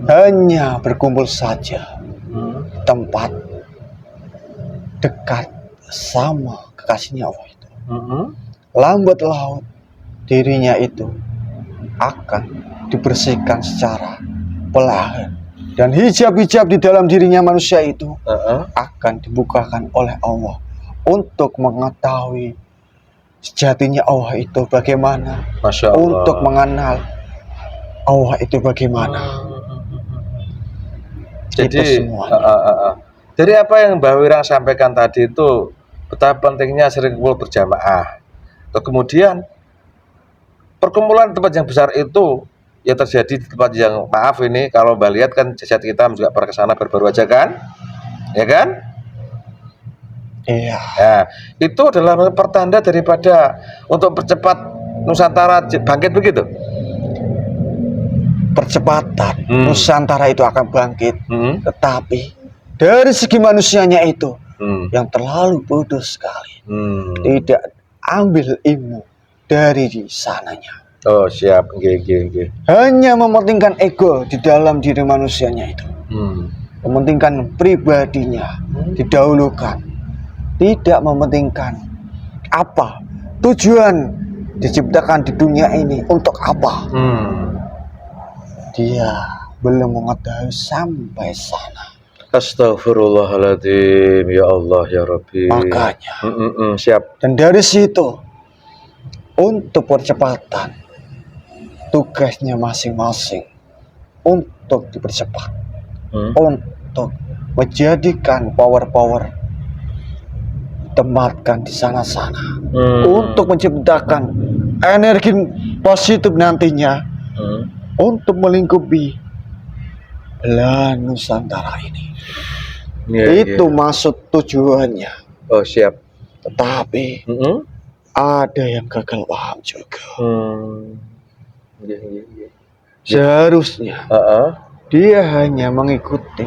hanya berkumpul saja tempat dekat sama kekasihnya Allah itu, lambat laun dirinya itu akan dibersihkan secara perlahan, dan hijab-hijab di dalam dirinya manusia itu akan dibukakan oleh Allah untuk mengetahui sejatinya Allah itu bagaimana, untuk mengenal Allah itu bagaimana. Jadi dari apa yang Mbah Wirang sampaikan tadi itu, betapa pentingnya sering kumpul berjamaah. Kemudian perkumpulan tempat yang besar itu ya terjadi di tempat yang, maaf ini kalau Mbak lihat kan jasad kita juga pernah ke sana baru-baru aja kan, ya kan? Iya. Nah, itu adalah pertanda daripada untuk percepat Nusantara bangkit begitu. Percepatan Nusantara itu akan bangkit, tetapi dari segi manusianya itu yang terlalu bodoh sekali, tidak ambil ilmu dari sananya. Oh siap, gih. Hanya mementingkan ego di dalam diri manusianya itu, mementingkan pribadinya didahulukan, tidak mementingkan apa tujuan diciptakan di dunia ini untuk apa. Dia belum mengetahui sampai sana. Astagfirullahaladzim, ya Allah ya Rabbi. Makanya siap. Dan dari situ untuk percepatan tugasnya masing-masing untuk dipercepat, untuk menjadikan power tempatkan di sana-sana, untuk menciptakan energi positif nantinya, untuk melingkupi belahan Nusantara ini. Itu maksud tujuannya. Oh siap. Tetapi ada yang gagal paham juga. Seharusnya dia hanya mengikuti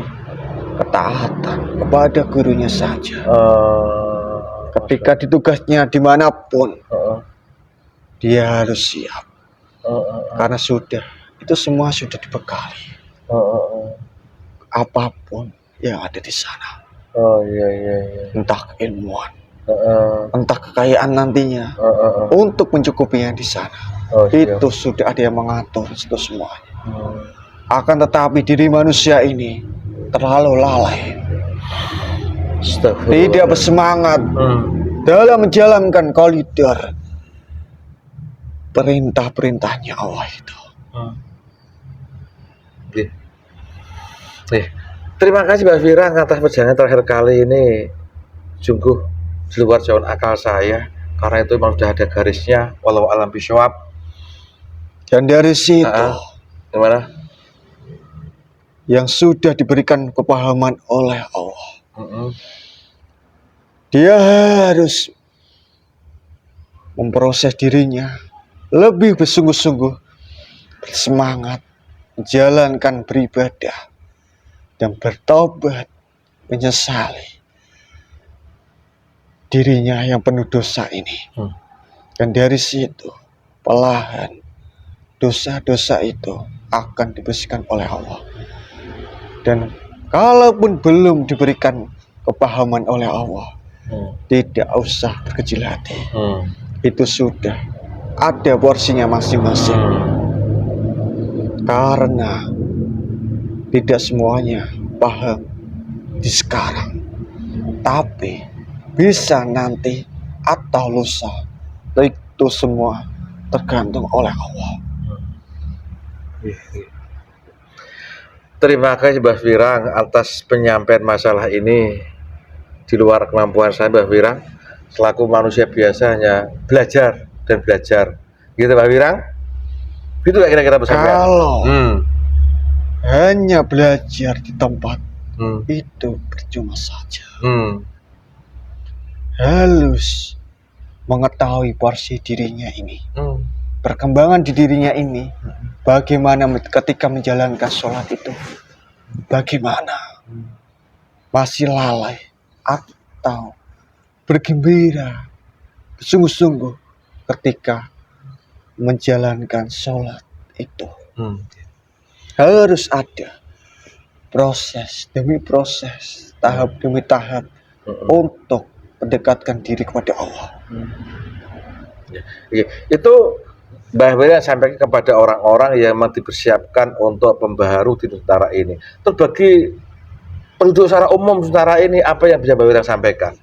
ketaatan kepada gurunya saja. Ketika ditugasnya dimanapun, dia harus siap. Karena itu semua sudah dibekali. Apapun yang ada di sana. Entah keilmuan, entah kekayaan nantinya, untuk mencukupinya di sana. Itu sudah ada yang mengatur itu semuanya. Akan tetapi diri manusia ini terlalu lalai, tidak bersemangat dalam menjalankan koridor perintah-perintahnya Allah itu. Terima kasih Mbak Fira atas perjalanan terakhir kali ini. Sungguh di luar jauh akal saya, karena itu memang sudah ada garisnya, walau alam bisawab. Dan dari situ gimana? Yang sudah diberikan kepahaman oleh Allah, dia harus memproses dirinya lebih bersungguh-sungguh, bersemangat menjalankan beribadah dan bertobat, menyesali dirinya yang penuh dosa ini. Dan dari situ perlahan dosa-dosa itu akan dibersihkan oleh Allah. Dan kalaupun belum diberikan kepahaman oleh Allah, tidak usah berkecil hati. Itu sudah ada porsinya masing-masing. Karena tidak semuanya paham di sekarang, tapi bisa nanti atau lusa. Itu semua tergantung oleh Allah. Terima kasih Mbak Firang atas penyampaian masalah ini. Di luar kemampuan saya Mbak Firang, selaku manusia biasa hanya belajar dan belajar. Gitu Mbak Firang? Gitu gak kira-kira pesannya? Kalau hanya belajar di tempat itu percuma saja. Harus mengetahui porsi dirinya ini, perkembangan di dirinya ini, bagaimana ketika menjalankan sholat itu, bagaimana masih lalai atau bergembira sungguh-sungguh ketika menjalankan sholat itu. Harus ada proses demi proses, tahap demi tahap untuk mendekatkan diri kepada Allah. Itu Mbak Fira sampaikan kepada orang-orang yang memang dipersiapkan untuk pembaharu di Nusantara ini. Terus bagi penduduk secara umum Nusantara ini, apa yang bisa Mbak Fira sampaikan?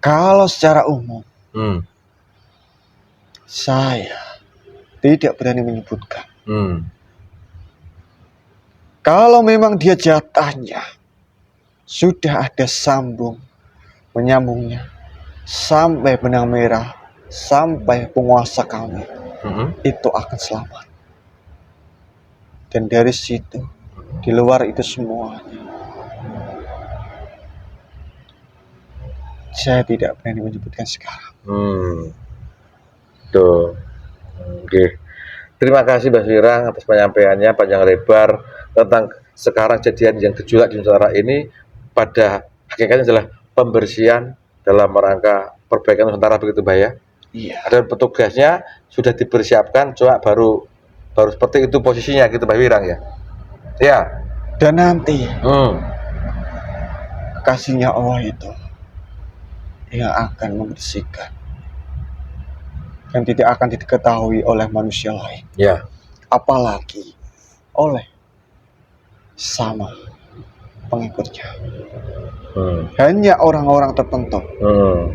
Kalau secara umum, saya tidak berani menyebutkan. Kalau memang dia jatahnya sudah ada menyambungnya sampai benang merah, sampai penguasa kami, itu akan selamat. Dan dari situ, di luar itu semuanya, saya tidak berani menyebutkan sekarang. Tuh. Oke. Terima kasih Mas Wirang atas penyampaiannya panjang lebar tentang sekarang kejadian yang gejolak di Nusantara ini pada hakikatnya adalah pembersihan dalam rangka perbaikan Nusantara, begitu Mbak ya? Iya. Dan petugasnya sudah dipersiapkan, coba baru seperti itu posisinya gitu Mbak Wirang ya? Ya. Dan nanti kasihnya Allah itu yang akan membersihkan dan tidak akan diketahui oleh manusia lain. Ya. Apalagi oleh sama pengikutnya. Hanya orang-orang tertentu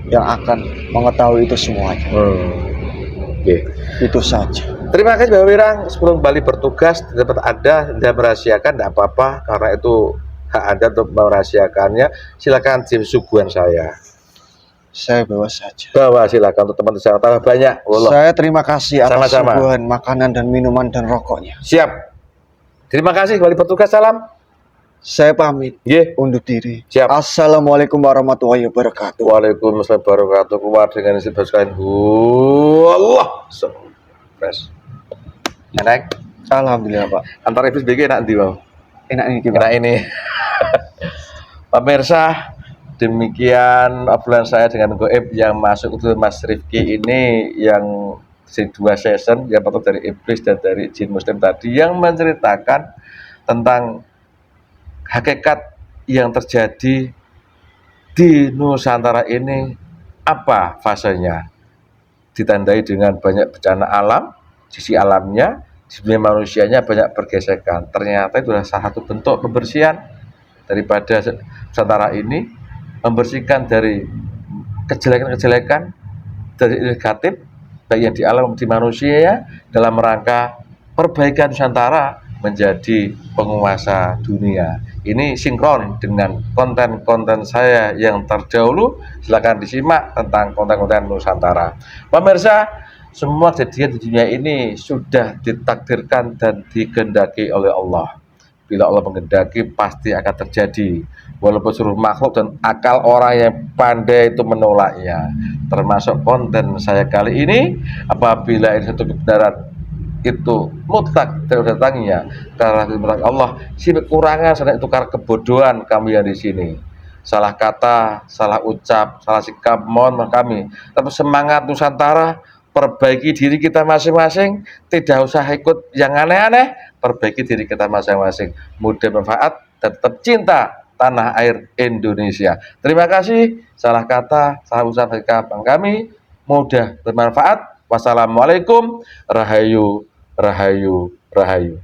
yang akan mengetahui itu semuanya. Oke. Itu saja. Terima kasih Mbak Wirang, sebelum kembali bertugas dapat Anda dan merahasiakan tidak apa-apa karena itu hak Anda untuk merahasiakannya. Silakan Jim suguhan saya. Saya bawa saja. Bawa silakan untuk teman-teman saya tambah banyak. Wallah. Saya terima kasih atas Sama-sama. suguhan makanan dan minuman dan rokoknya. Siap. Terima kasih kembali bertugas, salam. Saya pamit undur diri. Siap. Assalamualaikum warahmatullahi wabarakatuh. Waalaikumsalam warahmatullahi wabarakatuh. Keluar dengan isi sekalian. Allah. Fresh. Enak. Alhamdulillah Pak. Antar iblis BG enak di bawah. Enak ini Enak ini. Pemirsa, demikian obrolan saya dengan Goib yang masuk ke Mas Rifki ini yang dua season yang pertama dari iblis dan dari jin muslim tadi yang menceritakan tentang hakikat yang terjadi di Nusantara ini, apa fasenya, ditandai dengan banyak bencana alam, sisi alamnya, sisi manusianya banyak bergesekan. Ternyata itu adalah salah satu bentuk pembersihan daripada Nusantara ini, membersihkan dari kejelekan-kejelekan, dari negatif baik yang di alam di manusia dalam rangka perbaikan Nusantara menjadi penguasa dunia. Ini sinkron dengan konten-konten saya yang terdahulu. Silakan disimak tentang konten-konten Nusantara. Pemirsa, semua kejadian di dunia ini sudah ditakdirkan dan digendaki oleh Allah. Bila Allah menghendaki pasti akan terjadi. Walaupun seluruh makhluk dan akal orang yang pandai itu menolaknya. Termasuk konten saya kali ini, apabila ini satu kebenaran itu mutlak datangnya karena kebenaran Allah, si kekurangan sana itu karena kebodohan kami yang di sini. Salah kata, salah ucap, salah sikap, mohon kami. Tapi semangat Nusantara, perbaiki diri kita masing-masing, tidak usah ikut yang aneh-aneh, perbaiki diri kita masing-masing, mudah bermanfaat dan tetap cinta tanah air Indonesia. Terima kasih. Salah kata, salah ucap, sikap kami mudah bermanfaat. Wassalamualaikum. Rahayu, rahayu, rahayu.